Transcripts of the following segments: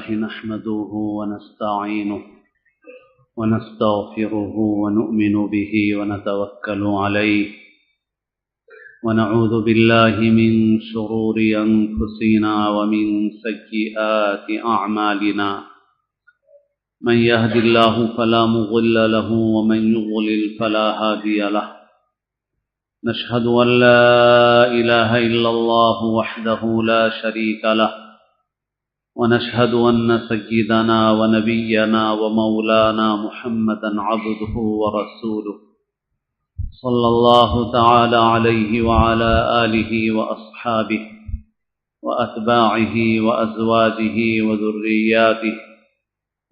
لله نحمده ونستعينه ونستغفره ونؤمن به ونتوكل عليه ونعوذ بالله من شرور أنفسنا ومن سيئات أعمالنا من يهد الله فلا مضل له ومن يضلل فلا هادي له نشهد أن لا إله إلا الله وحده لا شريك له ونشهد أن سيدنا ونبينا ومولانا محمدا عبده ورسوله صلى الله تعالى عليه وعلى آله وأصحابه وأتباعه وأزواجه وذرياته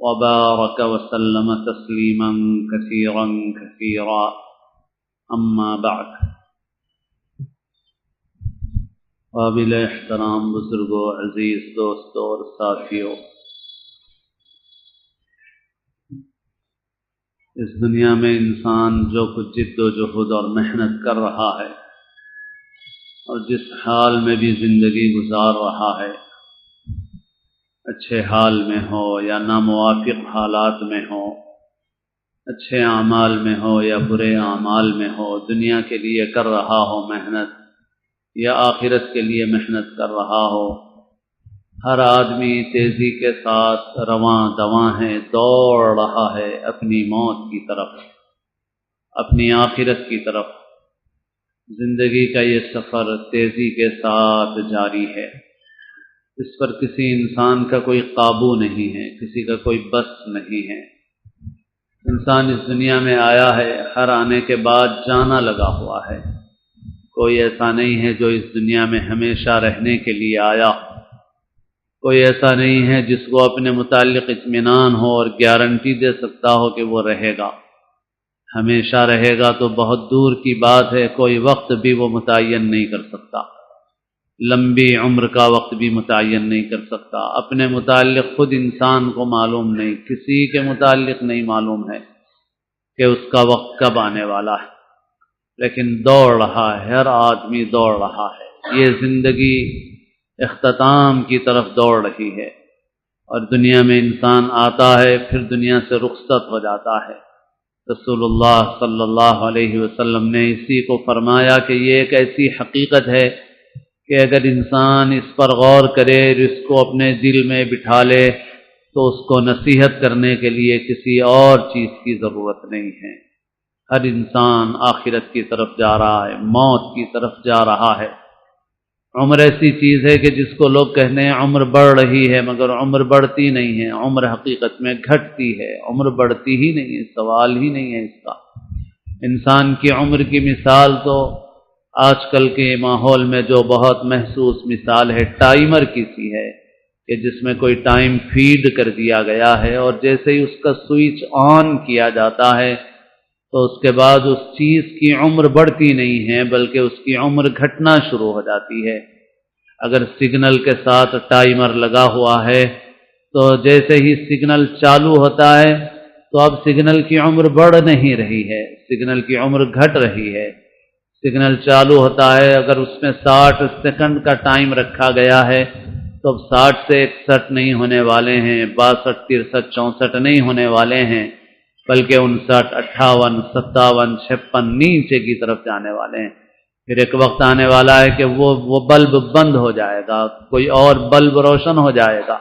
وبارك وسلم تسليما كثيرا كثيرا أما بعد. قابل احترام بزرگوں، عزیز دوستوں اور ساتھیوں، اس دنیا میں انسان جو کچھ جد و جہد اور محنت کر رہا ہے اور جس حال میں بھی زندگی گزار رہا ہے، اچھے حال میں ہو یا ناموافق حالات میں ہو، اچھے اعمال میں ہو یا برے اعمال میں ہو، دنیا کے لیے کر رہا ہو محنت یا آخرت کے لیے محنت کر رہا ہو، ہر آدمی تیزی کے ساتھ رواں دواں ہے، دوڑ رہا ہے اپنی موت کی طرف، اپنی آخرت کی طرف۔ زندگی کا یہ سفر تیزی کے ساتھ جاری ہے، اس پر کسی انسان کا کوئی قابو نہیں ہے، کسی کا کوئی بس نہیں ہے۔ انسان اس دنیا میں آیا ہے، ہر آنے کے بعد جانا لگا ہوا ہے۔ کوئی ایسا نہیں ہے جو اس دنیا میں ہمیشہ رہنے کے لیے آیا، کوئی ایسا نہیں ہے جس کو اپنے متعلق اطمینان ہو اور گارنٹی دے سکتا ہو کہ وہ رہے گا۔ ہمیشہ رہے گا تو بہت دور کی بات ہے، کوئی وقت بھی وہ متعین نہیں کر سکتا، لمبی عمر کا وقت بھی متعین نہیں کر سکتا۔ اپنے متعلق خود انسان کو معلوم نہیں، کسی کے متعلق نہیں معلوم ہے کہ اس کا وقت کب آنے والا ہے، لیکن دوڑ رہا ہے، ہر آدمی دوڑ رہا ہے۔ یہ زندگی اختتام کی طرف دوڑ رہی ہے، اور دنیا میں انسان آتا ہے پھر دنیا سے رخصت ہو جاتا ہے۔ رسول اللہ صلی اللہ علیہ وسلم نے اسی کو فرمایا کہ یہ ایک ایسی حقیقت ہے کہ اگر انسان اس پر غور کرے، اس کو اپنے دل میں بٹھا لے، تو اس کو نصیحت کرنے کے لیے کسی اور چیز کی ضرورت نہیں ہے۔ ہر انسان آخرت کی طرف جا رہا ہے، موت کی طرف جا رہا ہے۔ عمر ایسی چیز ہے کہ جس کو لوگ کہتے ہیں عمر بڑھ رہی ہے، مگر عمر بڑھتی نہیں ہے، عمر حقیقت میں گھٹتی ہے، عمر بڑھتی ہی نہیں ہے، سوال ہی نہیں ہے اس کا۔ انسان کی عمر کی مثال تو آج کل کے ماحول میں جو بہت محسوس مثال ہے، ٹائمر کی سی ہے کہ جس میں کوئی ٹائم فیڈ کر دیا گیا ہے، اور جیسے ہی اس کا سوئچ آن کیا جاتا ہے تو اس کے بعد اس چیز کی عمر بڑھتی نہیں ہے بلکہ اس کی عمر گھٹنا شروع ہو جاتی ہے۔ اگر سگنل کے ساتھ ٹائمر لگا ہوا ہے تو جیسے ہی سگنل چالو ہوتا ہے تو اب سگنل کی عمر بڑھ نہیں رہی ہے، سگنل کی عمر گھٹ رہی ہے۔ سگنل چالو ہوتا ہے، اگر اس میں 60 سیکنڈ کا ٹائم رکھا گیا ہے تو اب 60 سے 61 نہیں ہونے والے ہیں، 62 63 64 نہیں ہونے والے ہیں، بلکہ 59 58 57 56 نیچے کی طرف جانے والے ہیں۔ پھر ایک وقت آنے والا ہے کہ وہ بلب بند ہو جائے گا، کوئی اور بلب روشن ہو جائے گا۔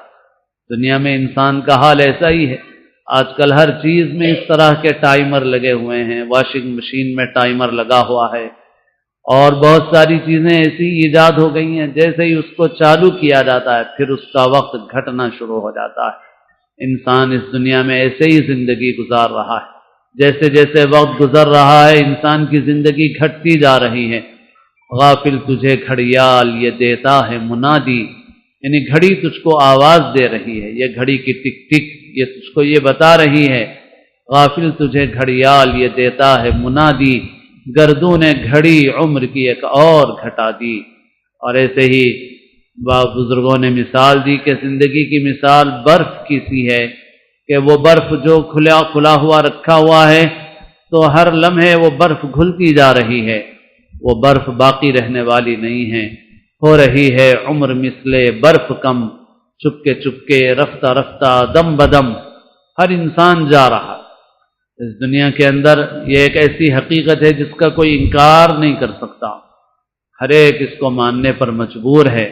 دنیا میں انسان کا حال ایسا ہی ہے، آج کل ہر چیز میں اس طرح کے ٹائمر لگے ہوئے ہیں، واشنگ مشین میں ٹائمر لگا ہوا ہے، اور بہت ساری چیزیں ایسی ایجاد ہو گئی ہیں، جیسے ہی اس کو چالو کیا جاتا ہے پھر اس کا وقت گھٹنا شروع ہو جاتا ہے۔ انسان اس دنیا میں ایسے ہی زندگی گزار رہا ہے، جیسے جیسے وقت گزر رہا ہے انسان کی زندگی گھٹتی جا رہی ہے۔ غافل تجھے گھڑیال یہ دیتا ہے منادی، یعنی گھڑی تجھ کو آواز دے رہی ہے، یہ گھڑی کی ٹک ٹک یہ تجھ کو یہ بتا رہی ہے، غافل تجھے گھڑیال یہ دیتا ہے منادی، گردوں نے گھڑی عمر کی ایک اور گھٹا دی۔ اور ایسے ہی بزرگوں نے مثال دی کہ زندگی کی مثال برف کی سی ہے کہ وہ برف جو کھلا ہوا رکھا ہوا ہے تو ہر لمحے وہ برف گھلتی جا رہی ہے، وہ برف باقی رہنے والی نہیں ہے، ہو رہی ہے عمر مثل برف کم، چپکے رفتہ رفتہ دم بدم ہر انسان جا رہا ہے۔ اس دنیا کے اندر یہ ایک ایسی حقیقت ہے جس کا کوئی انکار نہیں کر سکتا، ہر ایک اس کو ماننے پر مجبور ہے،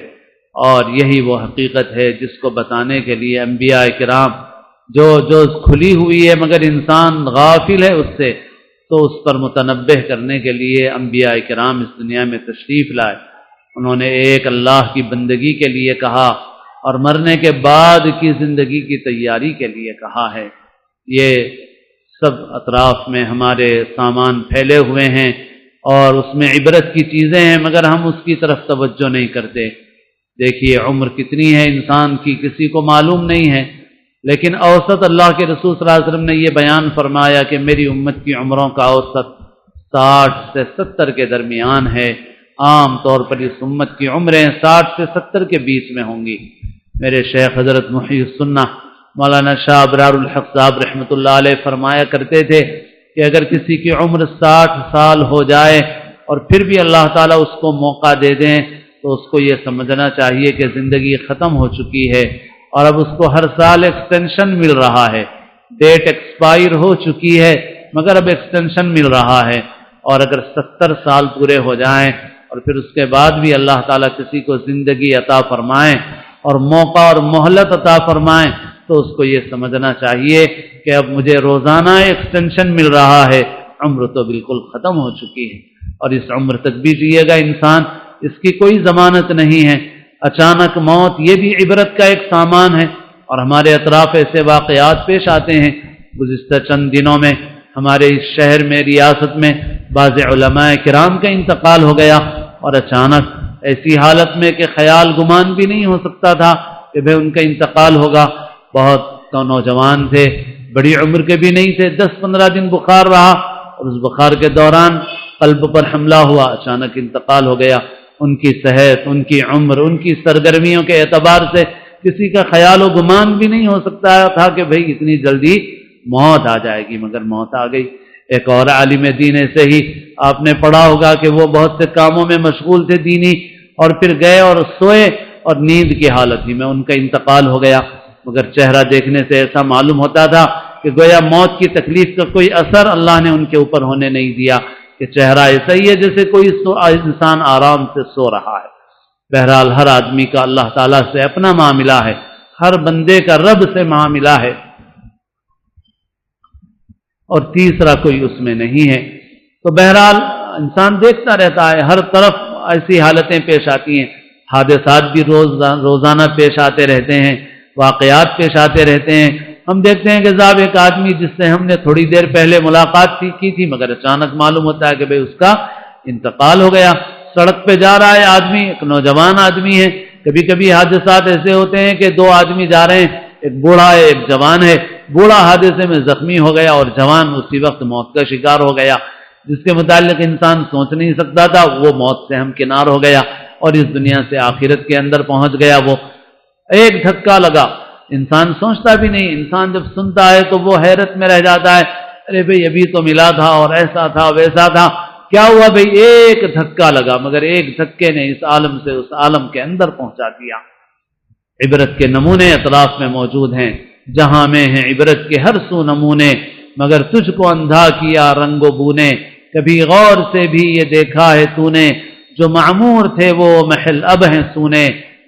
اور یہی وہ حقیقت ہے جس کو بتانے کے لیے انبیاء کرام جو کھلی ہوئی ہے مگر انسان غافل ہے اس سے، تو اس پر متنبہ کرنے کے لیے انبیاء کرام اس دنیا میں تشریف لائے۔ انہوں نے ایک اللہ کی بندگی کے لیے کہا اور مرنے کے بعد کی زندگی کی تیاری کے لیے کہا ہے۔ یہ سب اطراف میں ہمارے سامان پھیلے ہوئے ہیں اور اس میں عبرت کی چیزیں ہیں، مگر ہم اس کی طرف توجہ نہیں کرتے۔ دیکھیے عمر کتنی ہے انسان کی کسی کو معلوم نہیں ہے، لیکن اوسط اللہ کے رسول صلی اللہ علیہ وسلم نے یہ بیان فرمایا کہ میری امت کی عمروں کا اوسط 60 سے 70 کے درمیان ہے۔ عام طور پر اس امت کی عمریں 60 سے 70 کے بیچ میں ہوں گی۔ میرے شیخ حضرت محی السنہ مولانا شاہ ابرار الحق صاحب رحمۃ اللہ علیہ فرمایا کرتے تھے کہ اگر کسی کی عمر 60 سال ہو جائے اور پھر بھی اللہ تعالیٰ اس کو موقع دے دیں تو اس کو یہ سمجھنا چاہیے کہ زندگی ختم ہو چکی ہے، اور اب اس کو ہر سال ایکسٹینشن مل رہا ہے۔ ڈیٹ ایکسپائر ہو چکی ہے مگر اب ایکسٹینشن مل رہا ہے، اور اگر 70 سال پورے ہو جائیں اور پھر اس کے بعد بھی اللہ تعالیٰ کسی کو زندگی عطا فرمائیں اور موقع اور مہلت عطا فرمائیں تو اس کو یہ سمجھنا چاہیے کہ اب مجھے روزانہ ایکسٹینشن مل رہا ہے، عمر تو بالکل ختم ہو چکی ہے، اور اس عمر تک بھی جیے گا انسان، اس کی کوئی ضمانت نہیں ہے۔ اچانک موت یہ بھی عبرت کا ایک سامان ہے، اور ہمارے اطراف ایسے واقعات پیش آتے ہیں۔ گزشتہ چند دنوں میں ہمارے اس شہر میں ریاست میں بعض علماء کرام کا انتقال ہو گیا، اور اچانک ایسی حالت میں کہ خیال گمان بھی نہیں ہو سکتا تھا کہ بھئی ان کا انتقال ہوگا۔ بہت نوجوان تھے، بڑی عمر کے بھی نہیں تھے، 10-15 دن بخار رہا، اور اس بخار کے دوران قلب پر حملہ ہوا، اچانک انتقال ہو گیا۔ ان کی صحت، ان کی عمر، ان کی سرگرمیوں کے اعتبار سے کسی کا خیال و گمان بھی نہیں ہو سکتا تھا کہ بھئی اتنی جلدی موت آ جائے گی، مگر موت آ گئی۔ ایک اور عالم دین سے ہی آپ نے پڑھا ہوگا کہ وہ بہت سے کاموں میں مشغول تھے دینی، اور پھر گئے اور سوئے اور نیند کی حالت ہی میں ان کا انتقال ہو گیا، مگر چہرہ دیکھنے سے ایسا معلوم ہوتا تھا کہ گویا موت کی تکلیف کا کوئی اثر اللہ نے ان کے اوپر ہونے نہیں دیا، کہ چہرہ ایسا ہی ہے جیسے کوئی انسان آرام سے سو رہا ہے۔ بہرحال ہر آدمی کا اللہ تعالیٰ سے اپنا معاملہ ہے، ہر بندے کا رب سے معاملہ ہے، اور تیسرا کوئی اس میں نہیں ہے۔ تو بہرحال انسان دیکھتا رہتا ہے، ہر طرف ایسی حالتیں پیش آتی ہیں، حادثات بھی روزانہ پیش آتے رہتے ہیں، واقعات پیش آتے رہتے ہیں۔ ہم دیکھتے ہیں کہ صاحب ایک آدمی جس سے ہم نے تھوڑی دیر پہلے ملاقات کی تھی، مگر اچانک معلوم ہوتا ہے کہ بھئی اس کا انتقال ہو گیا۔ سڑک پہ جا رہا ہے آدمی، ایک نوجوان آدمی ہے، کبھی کبھی حادثات ایسے ہوتے ہیں کہ 2 آدمی جا رہے ہیں، ایک بوڑھا ہے ایک جوان ہے، بوڑھا حادثے میں زخمی ہو گیا اور جوان اسی وقت موت کا شکار ہو گیا، جس کے متعلق انسان سوچ نہیں سکتا تھا، وہ موت سے ہمکنار ہو گیا اور اس دنیا سے آخرت کے اندر پہنچ گیا۔ وہ ایک دھکا لگا، انسان سوچتا بھی نہیں، انسان جب سنتا ہے تو وہ حیرت میں رہ جاتا ہے، ارے بھئی ابھی تو ملا تھا اور ایسا تھا ویسا تھا، کیا ہوا بھئی؟ ایک دھکا لگا، مگر ایک دھکے نے اس عالم سے اس عالم کے اندر پہنچا دیا۔ عبرت کے نمونے اطراف میں موجود ہیں، جہاں میں ہیں عبرت کے ہر سو نمونے، مگر تجھ کو اندھا کیا رنگ و بو نے، کبھی غور سے بھی یہ دیکھا ہے تو نے، جو معمور تھے وہ محل اب ہیں سونے،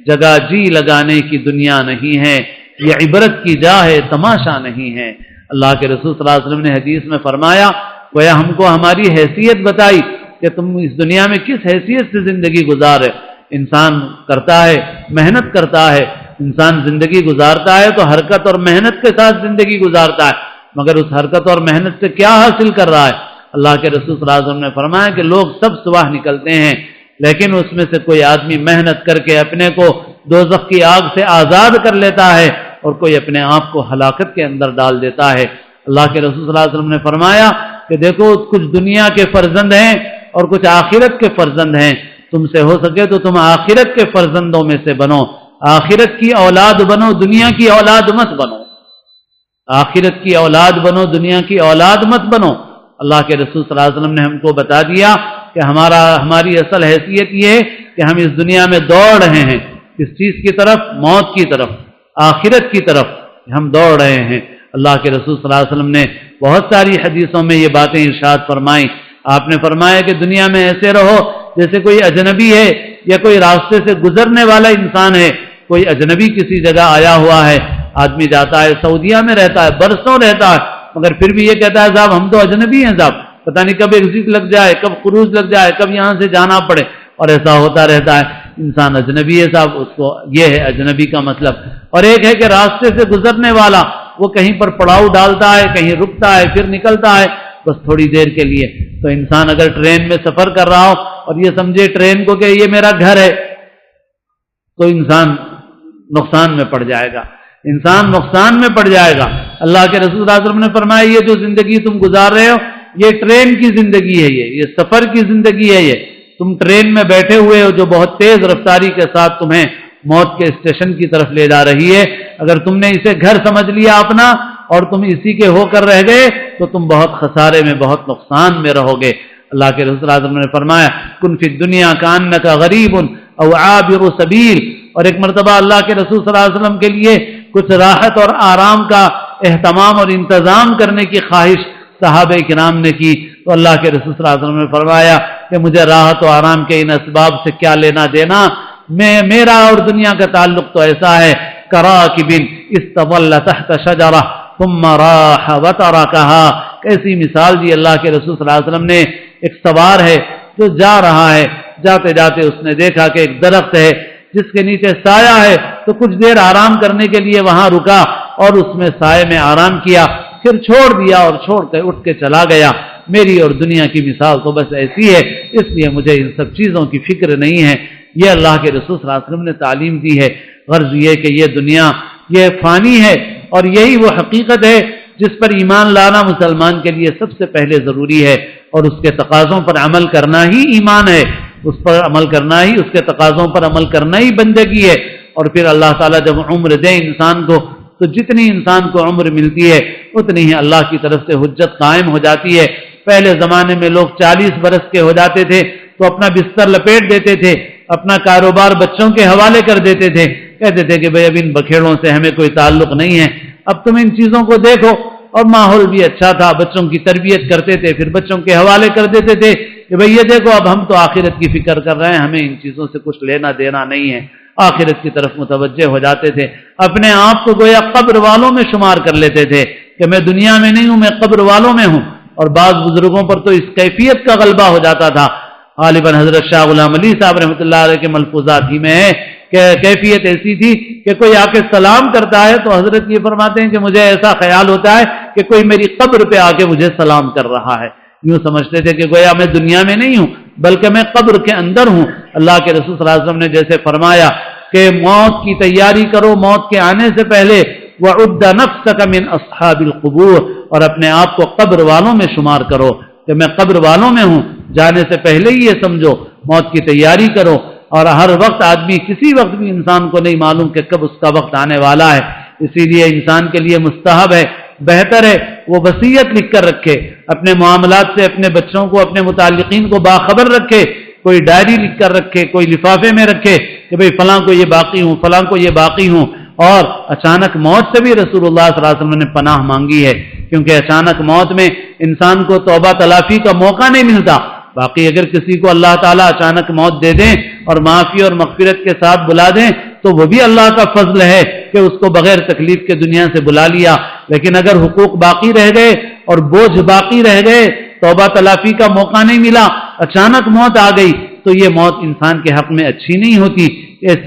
جگہ جی لگانے کی دنیا نہیں ہے، یہ عبرت کی جا ہے تماشا نہیں ہے۔ اللہ کے رسول صلی اللہ علیہ وسلم نے حدیث میں فرمایا، گویا ہم کو ہماری حیثیت بتائی کہ تم اس دنیا میں کس حیثیت سے زندگی گزار ہے۔ انسان کرتا ہے، محنت کرتا ہے، انسان زندگی گزارتا ہے تو حرکت اور محنت کے ساتھ زندگی گزارتا ہے، مگر اس حرکت اور محنت سے کیا حاصل کر رہا ہے؟ اللہ کے رسول صلی اللہ علیہ وسلم نے فرمایا کہ لوگ سب صبح نکلتے ہیں، لیکن اس میں سے کوئی آدمی محنت کر کے اپنے کو دوزخ کی آگ سے آزاد کر لیتا ہے اور کوئی اپنے آپ کو ہلاکت کے اندر ڈال دیتا ہے۔ اللہ کے رسول صلی اللہ علیہ وسلم نے فرمایا کہ دیکھو کچھ دنیا کے فرزند ہیں اور کچھ آخرت کے فرزند ہیں، تم سے ہو سکے تو تم آخرت کے فرزندوں میں سے بنو، آخرت کی اولاد بنو، دنیا کی اولاد مت بنو، آخرت کی اولاد بنو، دنیا کی اولاد مت بنو۔ اللہ کے رسول صلی اللہ علیہ وسلم نے ہم کو بتا دیا کہ ہماری اصل حیثیت یہ ہے کہ ہم اس دنیا میں دوڑ رہے ہیں، کس چیز کی طرف؟ موت کی طرف، آخرت کی طرف ہم دوڑ رہے ہیں۔ اللہ کے رسول صلی اللہ علیہ وسلم نے بہت ساری حدیثوں میں یہ باتیں ارشاد فرمائیں۔ آپ نے فرمایا کہ دنیا میں ایسے رہو جیسے کوئی اجنبی ہے یا کوئی راستے سے گزرنے والا انسان ہے۔ کوئی اجنبی کسی جگہ آیا ہوا ہے، آدمی جاتا ہے، سعودیہ میں رہتا ہے، برسوں رہتا ہے، مگر پھر بھی یہ کہتا ہے صاحب ہم تو اجنبی ہیں صاحب، پتہ نہیں کب ایگزٹ لگ جائے، کب خروج لگ جائے، کب یہاں سے جانا پڑے، اور ایسا ہوتا رہتا ہے۔ انسان اجنبی ہے صاحب، اس کو یہ ہے اجنبی کا مطلب۔ اور ایک ہے کہ راستے سے گزرنے والا، وہ کہیں پر پڑاؤ ڈالتا ہے، کہیں رکتا ہے، پھر نکلتا ہے بس تھوڑی دیر کے لیے۔ تو انسان اگر ٹرین میں سفر کر رہا ہو اور یہ سمجھے ٹرین کو کہ یہ میرا گھر ہے، تو انسان نقصان میں پڑ جائے گا، انسان نقصان میں پڑ جائے گا۔ اللہ کے رسول صلی اللہ علیہ وسلم نے فرمایا یہ جو زندگی تم گزار رہے ہو یہ ٹرین کی زندگی ہے، یہ سفر کی زندگی ہے۔ یہ تم ٹرین میں بیٹھے ہوئے ہو جو بہت تیز رفتاری کے ساتھ تمہیں موت کے اسٹیشن کی طرف لے جا رہی ہے۔ اگر تم نے اسے گھر سمجھ لیا اپنا اور تم اسی کے ہو کر رہ گئے تو تم بہت خسارے میں، بہت نقصان میں رہو گے۔ اللہ کے رسول صلی اللہ علیہ وسلم نے فرمایا کن فی الدنیا کانک غریب او عابر سبیل۔ اور ایک مرتبہ اللہ کے رسول صلی اللہ علیہ وسلم کے لیے کچھ راحت اور آرام کا اہتمام اور انتظام کرنے کی خواہش صحابہ کرام نے کی، تو اللہ کے رسول صلی اللہ علیہ وسلم نے فرمایا کہ مجھے راحت و آرام کے ان اسباب سے کیا لینا دینا، میرا اور دنیا کا تعلق تو ایسا ہے کراکب استظل تحت شجرہ ثم راح وترکہا۔ کیسی مثال دی اللہ کے رسول صلی اللہ علیہ وسلم نے۔ ایک سوار ہے جو جا رہا ہے، جاتے جاتے اس نے دیکھا کہ ایک درخت ہے جس کے نیچے سایہ ہے، تو کچھ دیر آرام کرنے کے لیے وہاں رکا اور اس میں سائے میں آرام کیا، پھر چھوڑ دیا اور چھوڑ کے اٹھ کے چلا گیا۔ میری اور دنیا کی مثال تو بس ایسی ہے، اس لیے مجھے ان سب چیزوں کی فکر نہیں ہے۔ یہ اللہ کے رسول صلی اللہ علیہ وسلم نے تعلیم دی ہے۔ غرض یہ کہ یہ دنیا یہ فانی ہے اور یہی وہ حقیقت ہے جس پر ایمان لانا مسلمان کے لیے سب سے پہلے ضروری ہے، اور اس کے تقاضوں پر عمل کرنا ہی ایمان ہے، اس پر عمل کرنا ہی، اس کے تقاضوں پر عمل کرنا ہی بندگی ہے۔ اور پھر اللہ تعالیٰ جب عمر دے انسان کو تو جتنی انسان کو عمر ملتی ہے اتنی ہی اللہ کی طرف سے حجت قائم ہو جاتی ہے۔ پہلے زمانے میں لوگ 40 برس کے ہو جاتے تھے تو اپنا بستر لپیٹ دیتے تھے، اپنا کاروبار بچوں کے حوالے کر دیتے تھے، کہتے تھے کہ بھئی اب ان بکھیڑوں سے ہمیں کوئی تعلق نہیں ہے۔ اب تم ان چیزوں کو دیکھو، اور ماحول بھی اچھا تھا، بچوں کی تربیت کرتے تھے، پھر بچوں کے حوالے کر دیتے تھے کہ بھئی یہ دیکھو اب ہم تو آخرت کی فکر کر رہے ہیں، ہمیں ان چیزوں سے کچھ لینا دینا نہیں ہے، آخرت کی طرف متوجہ ہو جاتے تھے۔ اپنے آپ کو گویا قبر والوں میں شمار کر لیتے تھے کہ میں دنیا میں نہیں ہوں، میں قبر والوں میں ہوں۔ اور بعض بزرگوں پر تو اس کیفیت کا غلبہ ہو جاتا تھا، غالباً حضرت شاہ غلام علی صاحب رحمۃ اللہ علیہ کے ملفوظات ہی میں ہے کہ کیفیت ایسی تھی کہ کوئی آ کے سلام کرتا ہے تو حضرت یہ فرماتے ہیں کہ مجھے ایسا خیال ہوتا ہے کہ کوئی میری قبر پہ آ کے مجھے سلام کر رہا ہے۔ یوں سمجھتے تھے کہ گویا میں دنیا میں نہیں ہوں بلکہ میں قبر کے اندر ہوں۔ اللہ کے رسول صلی اللہ علیہ وسلم نے جیسے فرمایا کہ موت کی تیاری کرو موت کے آنے سے پہلے، وَعُدَّ نَفْسَكَ مِنْ أَصْحَابِ الْقُبُورِ، اور اپنے آپ کو قبر والوں میں شمار کرو کہ میں قبر والوں میں ہوں۔ جانے سے پہلے ہی یہ سمجھو، موت کی تیاری کرو۔ اور ہر وقت آدمی، کسی وقت بھی انسان کو نہیں معلوم کہ کب اس کا وقت آنے والا ہے، اسی لیے انسان کے لیے مستحب ہے، بہتر ہے وہ وصیت لکھ کر رکھے، اپنے معاملات سے اپنے بچوں کو، اپنے متعلقین کو باخبر رکھے، کوئی ڈائری لکھ کر رکھے، کوئی لفافے میں رکھے کہ بھئی فلاں کو یہ باقی ہوں، فلاں کو یہ باقی ہوں۔ اور اچانک موت سے بھی رسول اللہ صلی اللہ علیہ وسلم نے پناہ مانگی ہے، کیونکہ اچانک موت میں انسان کو توبہ تلافی کا موقع نہیں ملتا۔ باقی اگر کسی کو اللہ تعالیٰ اچانک موت دے دیں اور معافی اور مغفرت کے ساتھ بلا دیں تو وہ بھی اللہ کا فضل ہے کہ اس کو بغیر تکلیف کے دنیا سے بلا لیا۔ لیکن اگر حقوق باقی رہ گئے اور بوجھ باقی رہ گئے، توبہ تلافی کا موقع نہیں ملا، اچانک موت آ گئی، تو یہ موت انسان کے حق میں اچھی نہیں ہوتی۔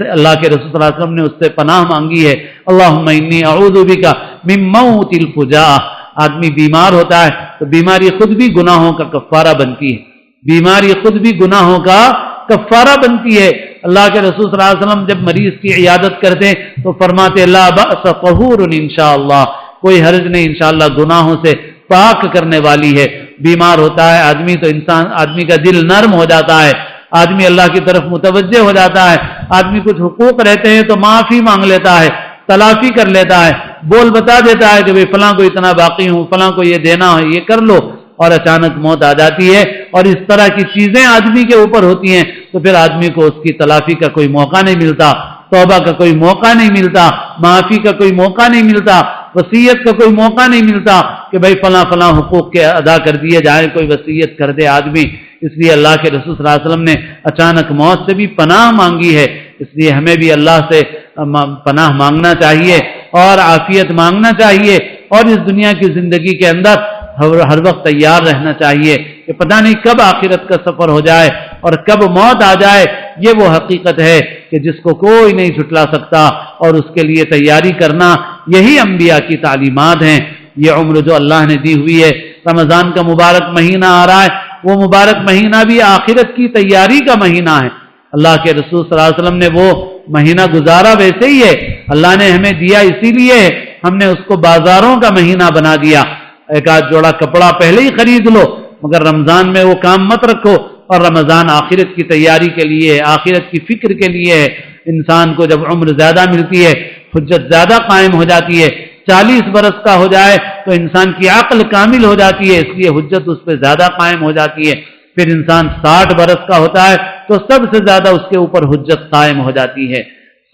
اللہ کے رسول صلی اللہ علیہ وسلم نے اس سے پناہ مانگی ہے، اللہم انی اعوذ بک من موت الفجاء۔ آدمی بیمار ہوتا ہے تو بیماری خود بھی گناہوں کا کفارہ بنتی ہے، بیماری خود بھی گناہوں کا کفارہ بنتی ہے۔ اللہ کے رسول صلی اللہ علیہ وسلم جب مریض کی عیادت کرتے تو فرماتے لا بأس طہور انشاءاللہ، کوئی حرج نہیں، انشاءاللہ گناہوں سے پاک کرنے والی ہے۔ بیمار ہوتا ہے آدمی تو آدمی کا دل نرم ہو جاتا ہے، آدمی اللہ کی طرف متوجہ ہو جاتا ہے، آدمی کچھ حقوق رہتے ہیں تو معافی مانگ لیتا ہے، تلافی کر لیتا ہے، بول بتا دیتا ہے کہ بھئی فلاں کو اتنا باقی ہوں، فلاں کو یہ دینا ہے، یہ کر لو، اور اچانک موت آ جاتی ہے۔ اور اس طرح کی چیزیں آدمی کے اوپر ہوتی ہیں تو پھر آدمی کو اس کی تلافی کا کوئی موقع نہیں ملتا۔ توبہ کا کوئی موقع نہیں ملتا، معافی کا کوئی موقع نہیں ملتا، وصیت کا کوئی موقع نہیں ملتا کہ بھائی فلاں فلاں حقوق کے ادا کر دیے جائیں، کوئی وصیت کر دے آدمی۔ اس لیے اللہ کے رسول صلی اللہ علیہ وسلم نے اچانک موت سے بھی پناہ مانگی ہے، اس لیے ہمیں بھی اللہ سے پناہ مانگنا چاہیے اور عافیت مانگنا چاہیے، اور اس دنیا کی زندگی کے اندر ہر وقت تیار رہنا چاہیے کہ پتہ نہیں کب آخرت کا سفر ہو جائے اور کب موت آ جائے۔ یہ وہ حقیقت ہے کہ جس کو کوئی نہیں جھٹلا سکتا، اور اس کے لیے تیاری کرنا یہی انبیاء کی تعلیمات ہیں۔ یہ عمر جو اللہ نے دی ہوئی ہے، رمضان کا مبارک مہینہ آ رہا ہے، وہ مبارک مہینہ بھی آخرت کی تیاری کا مہینہ ہے۔ اللہ کے رسول صلی اللہ علیہ وسلم نے وہ مہینہ گزارا ویسے ہی ہے، اللہ نے ہمیں دیا اسی لیے ہم نے اس کو بازاروں کا مہینہ بنا دیا۔ ایک آدھ جوڑا کپڑا پہلے ہی خرید لو، مگر رمضان میں وہ کام مت رکھو، اور رمضان آخرت کی تیاری کے لیے، آخرت کی فکر کے لیے ہے۔ انسان کو جب عمر زیادہ ملتی ہے، حجت زیادہ قائم ہو جاتی ہے، 40 برس کا ہو جائے تو انسان کی عقل کامل ہو جاتی ہے، اس لیے حجت اس پہ زیادہ قائم ہو جاتی ہے۔ پھر انسان 60 برس کا ہوتا ہے تو سب سے زیادہ اس کے اوپر حجت قائم ہو جاتی ہے،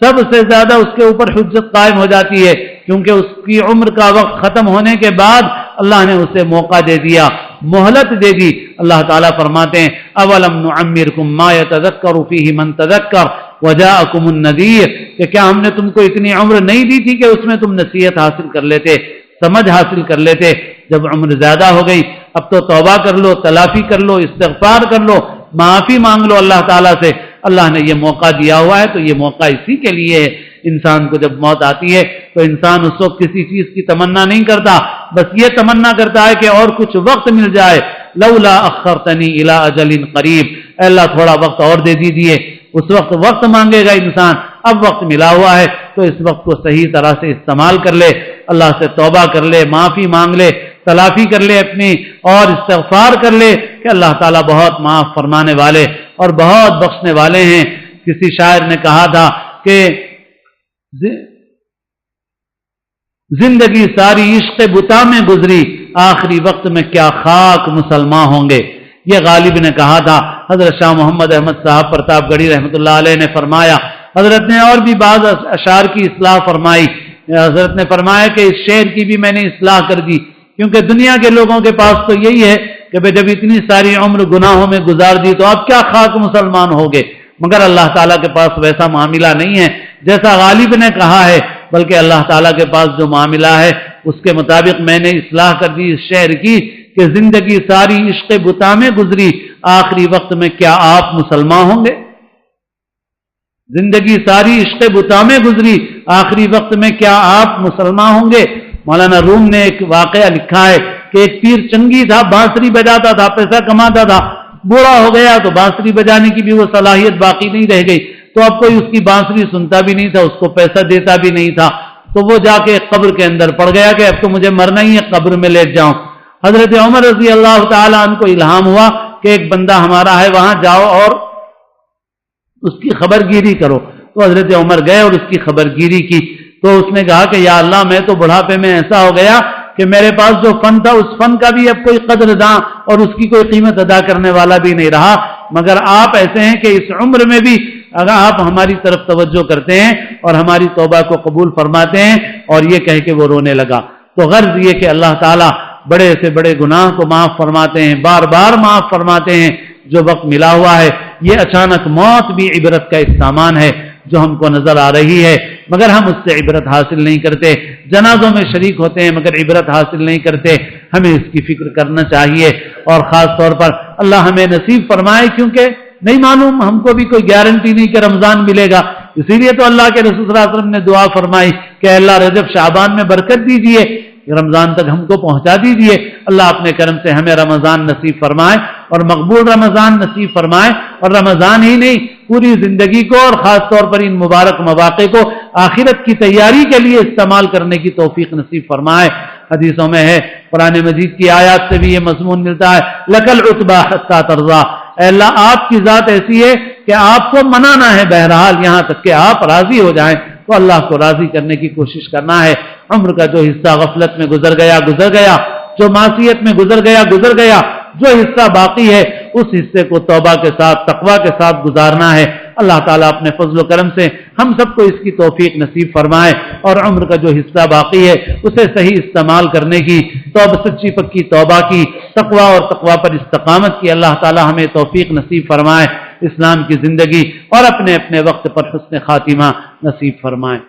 سب سے زیادہ اس کے اوپر حجت قائم ہو جاتی ہے، کیونکہ اس کی عمر کا وقت ختم ہونے کے بعد اللہ نے اسے موقع دے دیا، مہلت دے دی۔ اللہ تعالیٰ فرماتے ہیں اولم نعمرکم ما یتذکر فیہ من تذکر وجاءکم النذیر، کہ کیا ہم نے تم کو اتنی عمر نہیں دی تھی کہ اس میں تم نصیحت حاصل کر لیتے، سمجھ حاصل کر لیتے؟ جب عمر زیادہ ہو گئی اب تو توبہ کر لو، تلافی کر لو، استغفار کر لو، معافی مانگ لو اللہ تعالیٰ سے۔ اللہ نے یہ موقع دیا ہوا ہے تو یہ موقع اسی کے لیے ہے۔ انسان کو جب موت آتی ہے تو انسان اس وقت کسی چیز کی تمنا نہیں کرتا، بس یہ تمنا کرتا ہے کہ اور کچھ وقت مل جائے۔ لولا اخرتنی الی اجل قریب، اے اللہ تھوڑا وقت اور دے دیجئے۔ اس وقت مانگے گا انسان، اب وقت ملا ہوا ہے تو اس وقت کو صحیح طرح سے استعمال کر لے، اللہ سے توبہ کر لے، معافی مانگ لے، تلافی کر لے اپنی، اور استغفار کر لے کہ اللہ تعالیٰ بہت معاف فرمانے والے اور بہت بخشنے والے ہیں۔ کسی شاعر نے کہا تھا کہ زندگی ساری عشق بتا میں گزری، آخری وقت میں کیا خاک مسلمان ہوں گے۔ یہ غالب نے کہا تھا۔ حضرت شاہ محمد احمد صاحب پرتاپ گڑھی رحمۃ اللہ علیہ نے فرمایا، حضرت نے اور بھی بعض اشعار کی اصلاح فرمائی۔ حضرت نے فرمایا کہ اس شعر کی بھی میں نے اصلاح کر دی، کیونکہ دنیا کے لوگوں کے پاس تو یہی ہے کہ جب اتنی ساری عمر گناہوں میں گزار دی تو اب کیا خاک مسلمان ہو گئے، مگر اللہ تعالیٰ کے پاس ویسا معاملہ نہیں ہے جیسا غالب نے کہا ہے، بلکہ اللہ تعالیٰ کے پاس جو معاملہ ہے اس کے مطابق میں نے اصلاح کر دی اس شعر کی کہ زندگی ساری عشق بتا میں گزری، آخری وقت میں کیا آپ مسلمان ہوں گے؟ زندگی ساری عشق بتا میں گزری، آخری وقت میں کیا آپ مسلمان ہوں گے؟ مولانا روم نے ایک واقعہ لکھا ہے کہ ایک پیر چنگی تھا، بانسری بجاتا تھا، پیسہ کماتا تھا، بوڑھا ہو گیا تو بانسری بجانے کی بھی وہ صلاحیت باقی نہیں رہ گئی، تو اب کوئی اس کی بانسری سنتا بھی نہیں تھا، اس کو پیسہ دیتا بھی نہیں تھا، تو وہ جا کے قبر کے اندر پڑ گیا کہ اب تو مجھے مرنا ہی ہے، قبر میں لیٹ جاؤں۔ حضرت عمر رضی اللہ تعالیٰ عنہ کو الہام ہوا کہ ایک بندہ ہمارا ہے، وہاں جاؤ اور اس کی خبر گیری کرو۔ تو حضرت عمر گئے اور اس کی خبر گیری کی، تو اس نے کہا کہ یا اللہ میں تو بڑھاپے میں ایسا ہو گیا کہ میرے پاس جو فن تھا اس فن کا بھی اب کوئی قدر داں اور اس کی کوئی قیمت ادا کرنے والا بھی نہیں رہا، مگر آپ ایسے ہیں کہ اس عمر میں بھی اگر آپ ہماری طرف توجہ کرتے ہیں اور ہماری توبہ کو قبول فرماتے ہیں، اور یہ کہہ کے وہ رونے لگا۔ تو غرض یہ کہ اللہ تعالیٰ بڑے سے بڑے گناہ کو معاف فرماتے ہیں، بار بار معاف فرماتے ہیں جو وقت ملا ہوا ہے۔ یہ اچانک موت بھی عبرت کا ایک سامان ہے جو ہم کو نظر آ رہی ہے، مگر ہم اس سے عبرت حاصل نہیں کرتے، جنازوں میں شریک ہوتے ہیں مگر عبرت حاصل نہیں کرتے۔ ہمیں اس کی فکر کرنا چاہیے، اور خاص طور پر اللہ ہمیں نصیب فرمائے، کیونکہ نہیں معلوم، ہم کو بھی کوئی گارنٹی نہیں کہ رمضان ملے گا، اسی لیے تو اللہ کے رسول صلی اللہ علیہ وسلم نے دعا فرمائی کہ اللہ رجب شعبان میں برکت دیجئے، رمضان تک ہم کو پہنچا دیجئے۔ اللہ اپنے کرم سے ہمیں رمضان نصیب فرمائے اور مقبول رمضان نصیب فرمائے، اور رمضان ہی نہیں پوری زندگی کو اور خاص طور پر ان مبارک مواقع کو آخرت کی تیاری کے لیے استعمال کرنے کی توفیق نصیب فرمائے۔ حدیثوں میں ہے، قرآن مجید کی آیات سے بھی یہ مضمون ملتا ہے، لکل عتبیٰ حتی ترضیٰ، اے اللہ آپ کی ذات ایسی ہے کہ آپ کو منانا ہے بہرحال یہاں تک کہ آپ راضی ہو جائیں، تو اللہ کو راضی کرنے کی کوشش کرنا ہے۔ عمر کا جو حصہ غفلت میں گزر گیا، جو معصیت میں گزر گیا، جو حصہ باقی ہے اس حصے کو توبہ کے ساتھ، تقویٰ کے ساتھ گزارنا ہے۔ اللہ تعالیٰ اپنے فضل و کرم سے ہم سب کو اس کی توفیق نصیب فرمائے اور عمر کا جو حصہ باقی ہے اسے صحیح استعمال کرنے کی، سچی پکی توبہ کی، تقوی اور تقوی پر استقامت کی اللہ تعالی ہمیں توفیق نصیب فرمائے، اسلام کی زندگی اور اپنے اپنے وقت پر حسن خاتمہ نصیب فرمائے۔